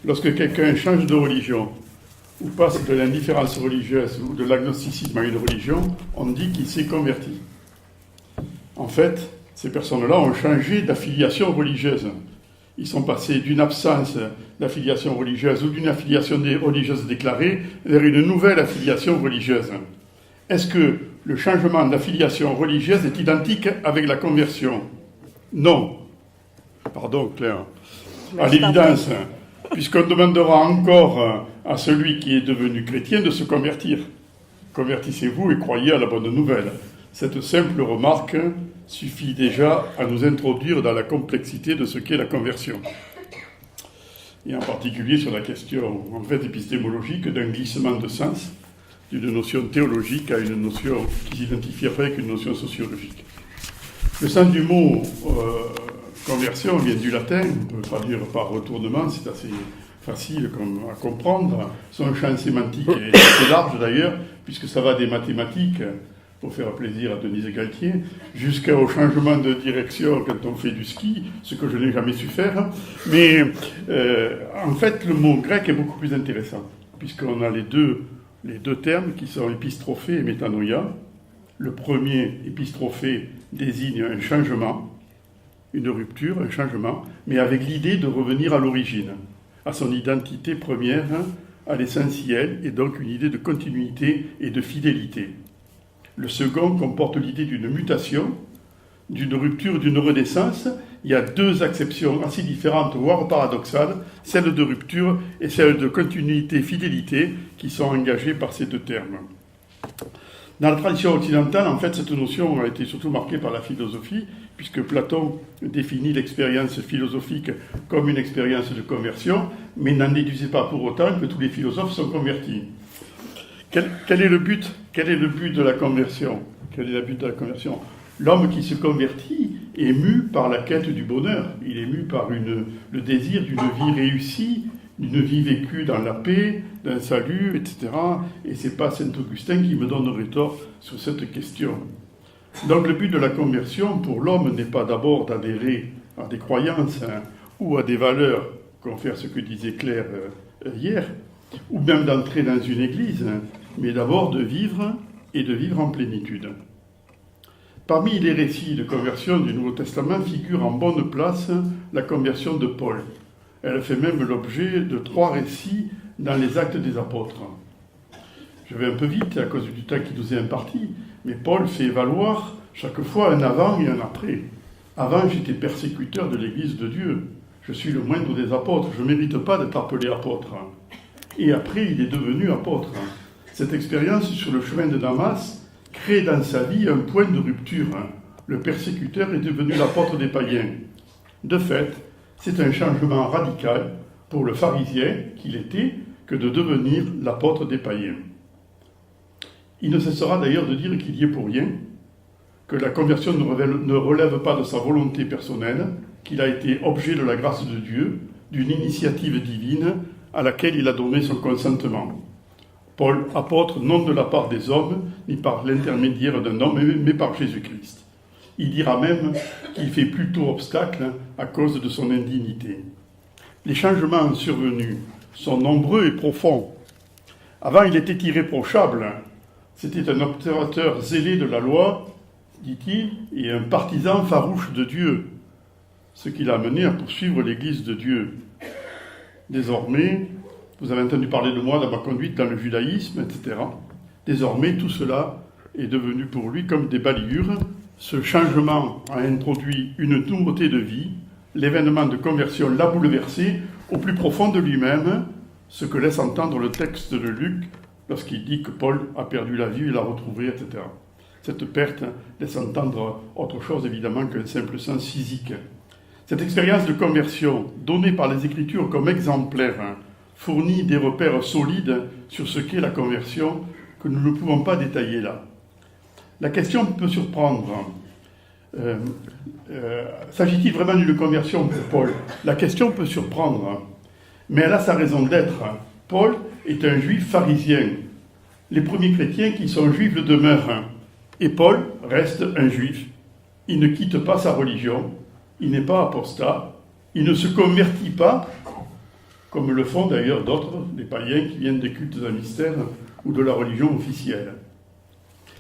lorsque quelqu'un change de religion ou passe de l'indifférence religieuse ou de l'agnosticisme à une religion, on dit qu'il s'est converti. En fait, ces personnes-là ont changé d'affiliation religieuse. Ils sont passés d'une absence d'affiliation religieuse ou d'une affiliation religieuse déclarée vers une nouvelle affiliation religieuse. Est-ce que le changement d'affiliation religieuse est identique avec la conversion? Non. Pardon, Claire. À l'évidence, puisqu'on demandera encore à celui qui est devenu chrétien de se convertir. Convertissez-vous et croyez à la bonne nouvelle. Cette simple remarque suffit déjà à nous introduire dans la complexité de ce qu'est la conversion. Et en particulier sur la question, en fait, épistémologique d'un glissement de sens d'une notion théologique à une notion qui s'identifierait avec une notion sociologique. Le sens du mot conversion vient du latin, on peut traduire par retournement, c'est assez facile à comprendre. Son champ sémantique est assez large d'ailleurs, puisque ça va des mathématiques, pour faire plaisir à Denise Galtier, jusqu'au changement de direction quand on fait du ski, ce que je n'ai jamais su faire. Mais en fait, le mot grec est beaucoup plus intéressant, puisqu'on a les deux termes qui sont épistrophée et métanoïa. Le premier, épistrophée, désigne un changement, une rupture, un changement, mais avec l'idée de revenir à l'origine, à son identité première, à l'essentiel, et donc une idée de continuité et de fidélité. Le second comporte l'idée d'une mutation, d'une rupture, d'une renaissance. Il y a deux acceptions assez différentes, voire paradoxales, celle de rupture et celle de continuité, fidélité, qui sont engagées par ces deux termes. Dans la tradition occidentale, en fait, cette notion a été surtout marquée par la philosophie, puisque Platon définit l'expérience philosophique comme une expérience de conversion, mais n'en déduisait pas pour autant que tous les philosophes sont convertis. Quel est le but de la conversion? Quel est le but de la conversion? L'homme qui se convertit est mu par la quête du bonheur. Il est mu par le désir d'une vie réussie, d'une vie vécue dans la paix, d'un salut, etc. Et c'est pas Saint-Augustin qui me donnerait tort sur cette question. Donc le but de la conversion pour l'homme n'est pas d'abord d'adhérer à des croyances ou à des valeurs, confère ce que disait Claire hier, ou même d'entrer dans une église, mais d'abord de vivre et de vivre en plénitude. Parmi les récits de conversion du Nouveau Testament figure en bonne place la conversion de Paul. Elle fait même l'objet de 3 récits dans les Actes des Apôtres. Je vais un peu vite à cause du temps qui nous est imparti, mais Paul fait valoir chaque fois un avant et un après. Avant, j'étais persécuteur de l'Église de Dieu. Je suis le moindre des apôtres. Je ne mérite pas d'être appelé apôtre. Et après, il est devenu apôtre. Cette expérience sur le chemin de Damas crée dans sa vie un point de rupture. Le persécuteur est devenu l'apôtre des païens. De fait, c'est un changement radical pour le pharisien qu'il était que de devenir l'apôtre des païens. Il ne cessera d'ailleurs de dire qu'il y est pour rien, que la conversion ne relève pas de sa volonté personnelle, qu'il a été objet de la grâce de Dieu, d'une initiative divine à laquelle il a donné son consentement. Paul, apôtre, non de la part des hommes, ni par l'intermédiaire d'un homme, mais par Jésus-Christ. Il dira même qu'il fait plutôt obstacle à cause de son indignité. Les changements survenus sont nombreux et profonds. Avant, il était irréprochable. C'était un observateur zélé de la loi, dit-il, et un partisan farouche de Dieu, ce qui l'a amené à poursuivre l'Église de Dieu. Désormais, vous avez entendu parler de moi dans ma conduite dans le judaïsme, etc. Désormais, tout cela est devenu pour lui comme des balayures. Ce changement a introduit une nouveauté de vie. L'événement de conversion l'a bouleversé au plus profond de lui-même, ce que laisse entendre le texte de Luc lorsqu'il dit que Paul a perdu la vie et l'a retrouvée, etc. Cette perte laisse entendre autre chose, évidemment, qu'un simple sens physique. Cette expérience de conversion, donnée par les Écritures comme exemplaire, fournit des repères solides sur ce qu'est la conversion que nous ne pouvons pas détailler là. La question peut surprendre. S'agit-il vraiment d'une conversion pour Paul? La question peut surprendre, mais elle a sa raison d'être. Paul est un juif pharisien. Les premiers chrétiens qui sont juifs le demeurent. Et Paul reste un juif. Il ne quitte pas sa religion. Il n'est pas apostat. Il ne se convertit pas. comme le font d'ailleurs d'autres, des païens qui viennent des cultes à mystère ou de la religion officielle.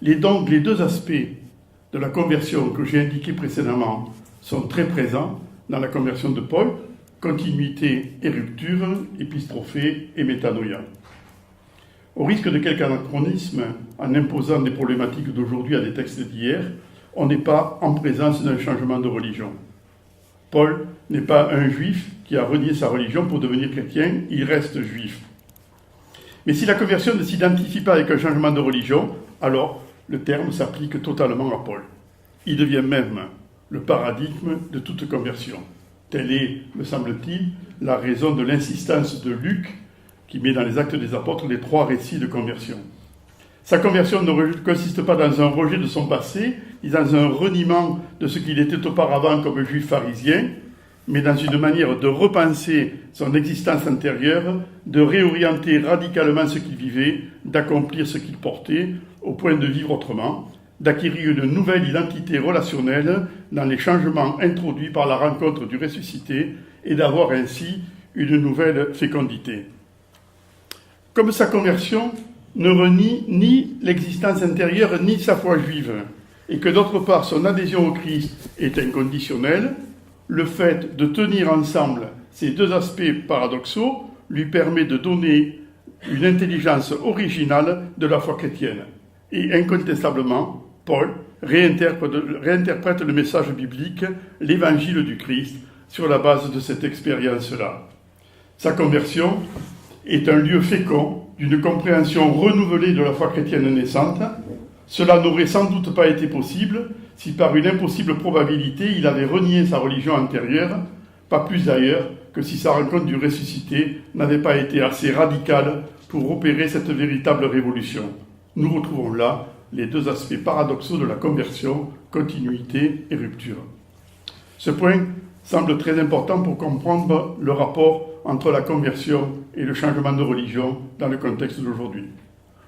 Donc, les deux aspects de la conversion que j'ai indiqués précédemment sont très présents dans la conversion de Paul, continuité et rupture, épistrophée et métanoïa. Au risque de quelque anachronisme, en imposant des problématiques d'aujourd'hui à des textes d'hier, on n'est pas en présence d'un changement de religion. Paul n'est pas un juif qui a renié sa religion pour devenir chrétien, il reste juif. Mais si la conversion ne s'identifie pas avec un changement de religion, alors le terme s'applique totalement à Paul. Il devient même le paradigme de toute conversion. Telle est, me semble-t-il, la raison de l'insistance de Luc, qui met dans les Actes des Apôtres les 3 récits de conversion. Sa conversion ne consiste pas dans un rejet de son passé, ni dans un reniement de ce qu'il était auparavant comme juif pharisien, mais dans une manière de repenser son existence antérieure, de réorienter radicalement ce qu'il vivait, d'accomplir ce qu'il portait, au point de vivre autrement, d'acquérir une nouvelle identité relationnelle dans les changements introduits par la rencontre du ressuscité et d'avoir ainsi une nouvelle fécondité. Comme sa conversion ne renie ni l'existence intérieure ni sa foi juive, et que d'autre part son adhésion au Christ est inconditionnelle, le fait de tenir ensemble ces deux aspects paradoxaux lui permet de donner une intelligence originale de la foi chrétienne. Et incontestablement, Paul réinterprète le message biblique, l'évangile du Christ, sur la base de cette expérience-là. Sa conversion est un lieu fécond d'une compréhension renouvelée de la foi chrétienne naissante. Cela n'aurait sans doute pas été possible si par une impossible probabilité il avait renié sa religion antérieure, pas plus d'ailleurs que si sa rencontre du ressuscité n'avait pas été assez radicale pour opérer cette véritable révolution. Nous retrouvons là les deux aspects paradoxaux de la conversion, continuité et rupture. Ce point semble très important pour comprendre le rapport entre la conversion et le changement de religion dans le contexte d'aujourd'hui.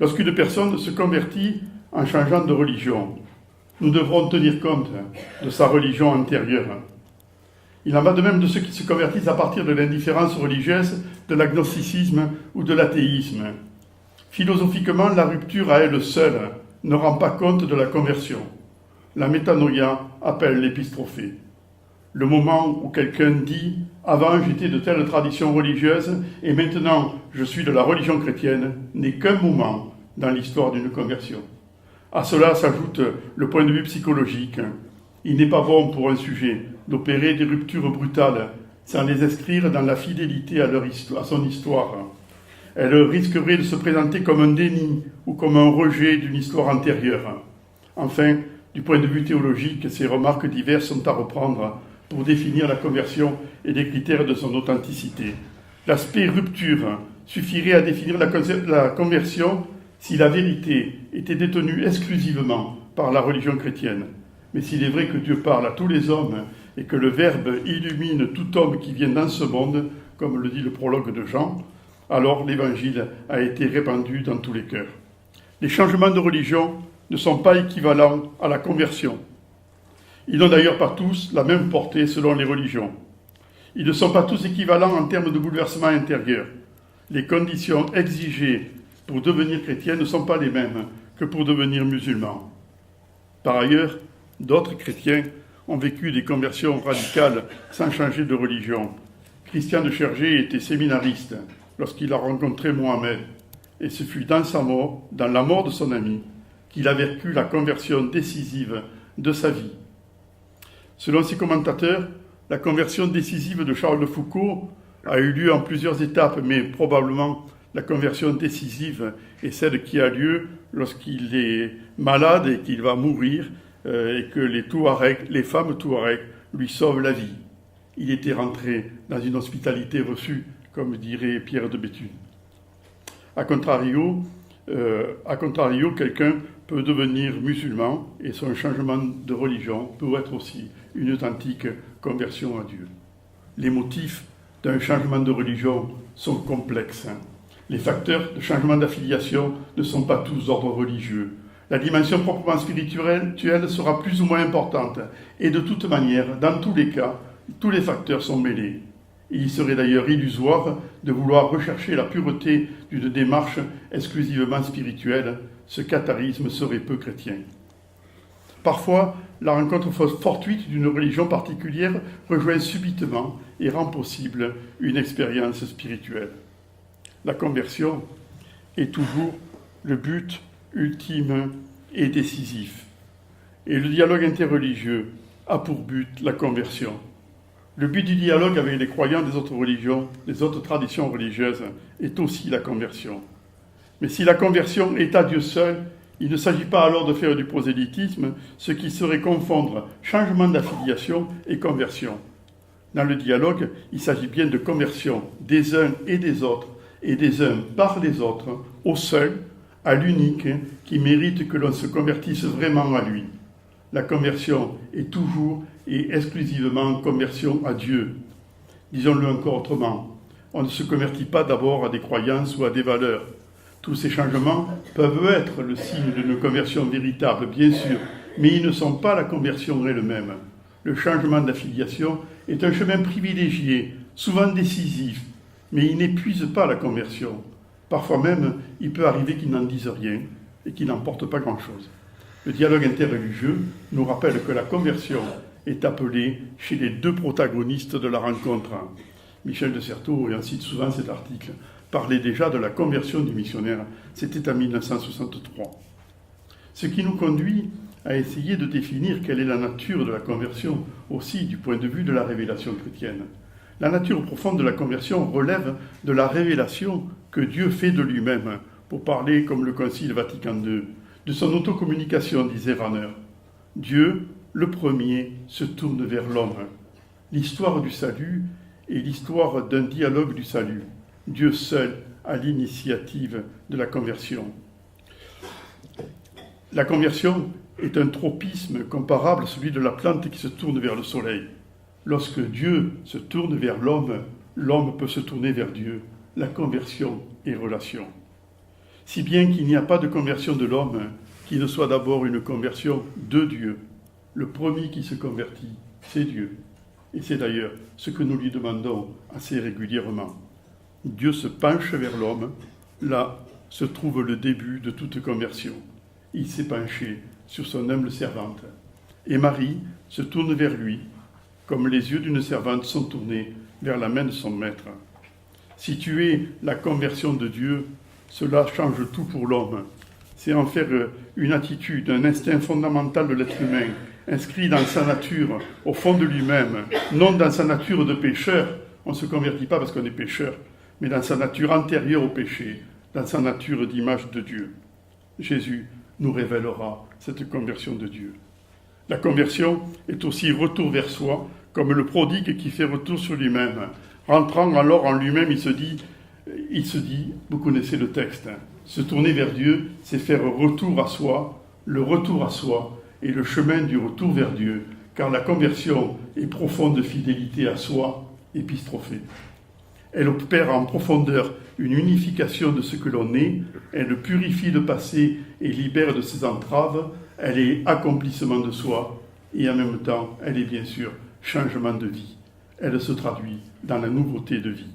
Lorsqu'une personne se convertit en changeant de religion, nous devrons tenir compte de sa religion antérieure. Il en va de même de ceux qui se convertissent à partir de l'indifférence religieuse, de l'agnosticisme ou de l'athéisme. Philosophiquement, la rupture à elle seule ne rend pas compte de la conversion. La métanoïa appelle l'épistrophée. Le moment où quelqu'un dit « Avant, j'étais de telle tradition religieuse et maintenant, je suis de la religion chrétienne » n'est qu'un moment dans l'histoire d'une conversion. À cela s'ajoute le point de vue psychologique. Il n'est pas bon pour un sujet d'opérer des ruptures brutales sans les inscrire dans la fidélité à son histoire. Elle risquerait de se présenter comme un déni ou comme un rejet d'une histoire antérieure. Enfin, du point de vue théologique, ces remarques diverses sont à reprendre pour définir la conversion et les critères de son authenticité. L'aspect rupture suffirait à définir la conversion si la vérité était détenue exclusivement par la religion chrétienne. Mais s'il est vrai que Dieu parle à tous les hommes et que le Verbe illumine tout homme qui vient dans ce monde, comme le dit le prologue de Jean, alors l'Évangile a été répandu dans tous les cœurs. Les changements de religion ne sont pas équivalents à la conversion. Ils n'ont d'ailleurs pas tous la même portée selon les religions. Ils ne sont pas tous équivalents en termes de bouleversement intérieur. Les conditions exigées pour devenir chrétien ne sont pas les mêmes que pour devenir musulman. Par ailleurs, d'autres chrétiens ont vécu des conversions radicales sans changer de religion. Christian de Chergé était séminariste lorsqu'il a rencontré Mohamed, et ce fut dans sa mort, dans la mort de son ami, qu'il a vécu la conversion décisive de sa vie. Selon ses commentateurs, la conversion décisive de Charles de Foucault a eu lieu en plusieurs étapes, mais probablement la conversion décisive est celle qui a lieu lorsqu'il est malade et qu'il va mourir, et que les femmes Touaregs lui sauvent la vie. Il était rentré dans une hospitalité reçue, comme dirait Pierre de Béthune. A contrario, quelqu'un peut devenir musulman et son changement de religion peut être aussi une authentique conversion à Dieu. Les motifs d'un changement de religion sont complexes. Les facteurs de changement d'affiliation ne sont pas tous d'ordre religieux. La dimension proprement spirituelle sera plus ou moins importante. Et de toute manière, dans tous les cas, tous les facteurs sont mêlés. Et il serait d'ailleurs illusoire de vouloir rechercher la pureté d'une démarche exclusivement spirituelle. Ce catharisme serait peu chrétien. Parfois, la rencontre fortuite d'une religion particulière rejoint subitement et rend possible une expérience spirituelle. La conversion est toujours le but ultime et décisif. Et le dialogue interreligieux a pour but la conversion. Le but du dialogue avec les croyants des autres religions, des autres traditions religieuses, est aussi la conversion. Mais si la conversion est à Dieu seul, il ne s'agit pas alors de faire du prosélytisme, ce qui serait confondre changement d'affiliation et conversion. Dans le dialogue, il s'agit bien de conversion des uns et des autres, et des uns par les autres, au seul, à l'unique, qui mérite que l'on se convertisse vraiment à lui. La conversion est toujours et exclusivement conversion à Dieu. Disons-le encore autrement, on ne se convertit pas d'abord à des croyances ou à des valeurs. Tous ces changements peuvent être le signe d'une conversion véritable, bien sûr, mais ils ne sont pas la conversion elle-même. Le changement d'affiliation est un chemin privilégié, souvent décisif, mais il n'épuise pas la conversion. Parfois même, il peut arriver qu'il n'en dise rien et qu'il n'emporte pas grand-chose. Le dialogue interreligieux nous rappelle que la conversion est appelée chez les deux protagonistes de la rencontre. Michel de Certeau, et on cite souvent cet article, parlait déjà de la conversion du missionnaire. C'était en 1963. Ce qui nous conduit à essayer de définir quelle est la nature de la conversion, aussi du point de vue de la révélation chrétienne. La nature profonde de la conversion relève de la révélation que Dieu fait de lui-même, pour parler comme le Concile Vatican II, de son autocommunication, disait Rahner. Dieu, le premier, se tourne vers l'homme. L'histoire du salut est l'histoire d'un dialogue du salut. Dieu seul a l'initiative de la conversion. La conversion est un tropisme comparable à celui de la plante qui se tourne vers le soleil. Lorsque Dieu se tourne vers l'homme, l'homme peut se tourner vers Dieu. La conversion est relation. Si bien qu'il n'y a pas de conversion de l'homme qui ne soit d'abord une conversion de Dieu. Le premier qui se convertit, c'est Dieu. Et c'est d'ailleurs ce que nous lui demandons assez régulièrement. Dieu se penche vers l'homme, là se trouve le début de toute conversion. Il s'est penché sur son humble servante. Et Marie se tourne vers lui, comme les yeux d'une servante sont tournés vers la main de son maître. Si tu es la conversion de Dieu, cela change tout pour l'homme. C'est en faire une attitude, un instinct fondamental de l'être humain, inscrit dans sa nature, au fond de lui-même, non dans sa nature de pécheur. On ne se convertit pas parce qu'on est pécheur, mais dans sa nature antérieure au péché, dans sa nature d'image de Dieu. Jésus nous révélera cette conversion de Dieu. La conversion est aussi retour vers soi, comme le prodigue qui fait retour sur lui-même. Rentrant alors en lui-même, il se dit, vous connaissez le texte, se tourner vers Dieu, c'est faire retour à soi. Le retour à soi est le chemin du retour vers Dieu, car la conversion est profonde fidélité à soi, épistrophée. Elle opère en profondeur une unification de ce que l'on est, elle purifie le passé et libère de ses entraves, elle est accomplissement de soi, et en même temps, elle est bien sûr changement de vie. Elle se traduit dans la nouveauté de vie.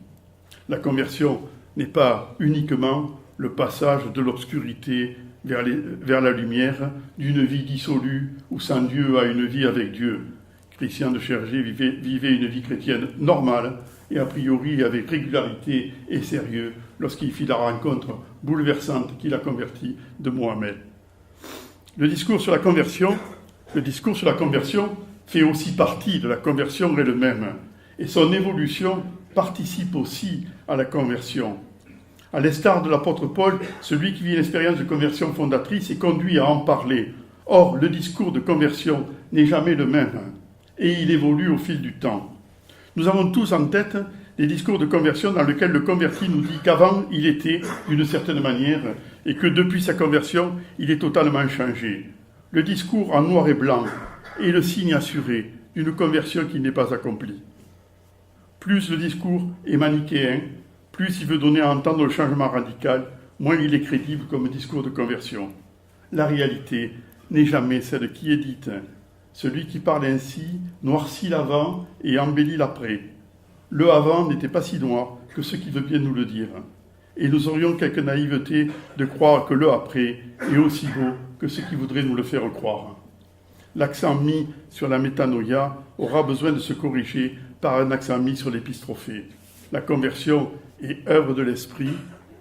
La conversion n'est pas uniquement le passage de l'obscurité vers la lumière, d'une vie dissolue ou sans Dieu à une vie avec Dieu. Christian de Chergé vivait une vie chrétienne normale et a priori avec régularité et sérieux lorsqu'il fit la rencontre bouleversante qui l'a converti de Mohamed. Le discours sur la conversion fait aussi partie de la conversion elle-même et son évolution participe aussi à la conversion. À l'instar de l'apôtre Paul, celui qui vit une expérience de conversion fondatrice est conduit à en parler. Or, le discours de conversion n'est jamais le même et il évolue au fil du temps. Nous avons tous en tête des discours de conversion dans lesquels le converti nous dit qu'avant, il était d'une certaine manière et que depuis sa conversion, il est totalement changé. Le discours en noir et blanc est le signe assuré d'une conversion qui n'est pas accomplie. Plus le discours est manichéen, plus il veut donner à entendre le changement radical, moins il est crédible comme discours de conversion. La réalité n'est jamais celle qui est dite. Celui qui parle ainsi noircit l'avant et embellit l'après. Le avant n'était pas si noir que ce qui veut bien nous le dire. Et nous aurions quelque naïveté de croire que le après est aussi beau que ce qui voudrait nous le faire croire. L'accent mis sur la métanoïa aura besoin de se corriger par un accent mis sur l'épistrophée. La conversion est œuvre de l'esprit,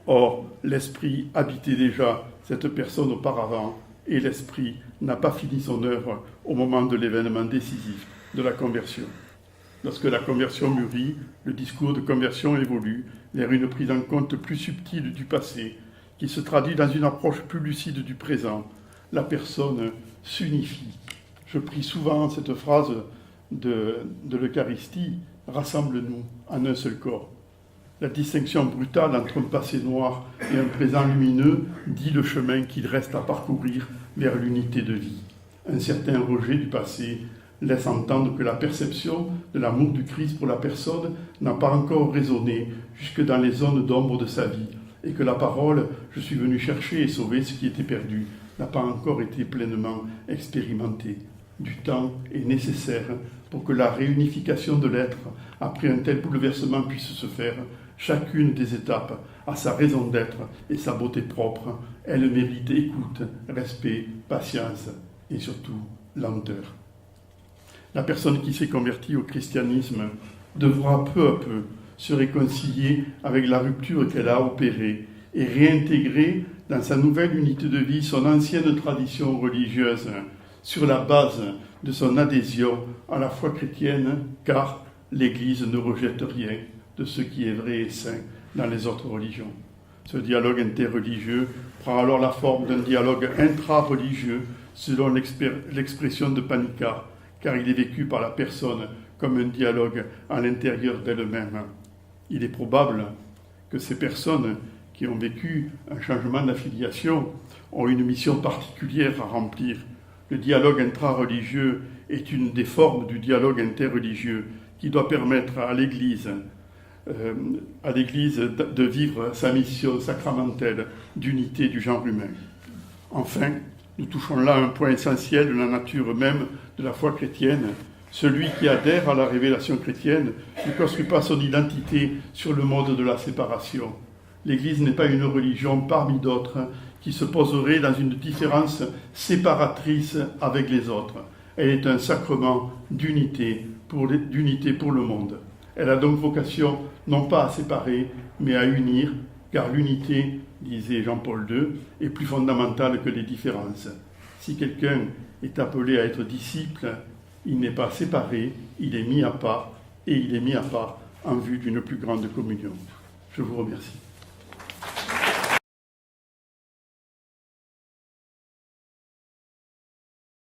or l'esprit habitait déjà cette personne auparavant, et l'esprit n'a pas fini son œuvre au moment de l'événement décisif de la conversion. Lorsque la conversion mûrit, le discours de conversion évolue vers une prise en compte plus subtile du passé, qui se traduit dans une approche plus lucide du présent. La personne s'unifie. Je prie souvent cette phrase de l'Eucharistie, « Rassemble-nous en un seul corps ». La distinction brutale entre un passé noir et un présent lumineux dit le chemin qu'il reste à parcourir vers l'unité de vie. Un certain rejet du passé laisse entendre que la perception de l'amour du Christ pour la personne n'a pas encore résonné jusque dans les zones d'ombre de sa vie, et que la parole « Je suis venu chercher et sauver ce qui était perdu » n'a pas encore été pleinement expérimentée. Du temps est nécessaire pour que la réunification de l'être, après un tel bouleversement, puisse se faire. Chacune des étapes a sa raison d'être et sa beauté propre. Elle mérite écoute, respect, patience et surtout lenteur. La personne qui s'est convertie au christianisme devra peu à peu se réconcilier avec la rupture qu'elle a opérée et réintégrer dans sa nouvelle unité de vie son ancienne tradition religieuse sur la base de son adhésion à la foi chrétienne, car l'Église ne rejette rien de ce qui est vrai et saint dans les autres religions. Ce dialogue interreligieux prend alors la forme d'un dialogue intra-religieux selon l'expression de Panicard, car il est vécu par la personne comme un dialogue à l'intérieur d'elle-même. Il est probable que ces personnes qui ont vécu un changement d'affiliation ont une mission particulière à remplir. Le dialogue intra-religieux est une des formes du dialogue interreligieux qui doit permettre à l'Église de vivre sa mission sacramentelle d'unité du genre humain. Enfin, nous touchons là un point essentiel de la nature même de la foi chrétienne. Celui qui adhère à la révélation chrétienne ne construit pas son identité sur le mode de la séparation. L'Église n'est pas une religion parmi d'autres qui se poserait dans une différence séparatrice avec les autres. Elle est un sacrement d'unité pour le monde. Elle a donc vocation non pas à séparer, mais à unir, car l'unité, disait Jean-Paul II, est plus fondamentale que les différences. Si quelqu'un est appelé à être disciple, il n'est pas séparé, il est mis à part, et il est mis à part en vue d'une plus grande communion. Je vous remercie.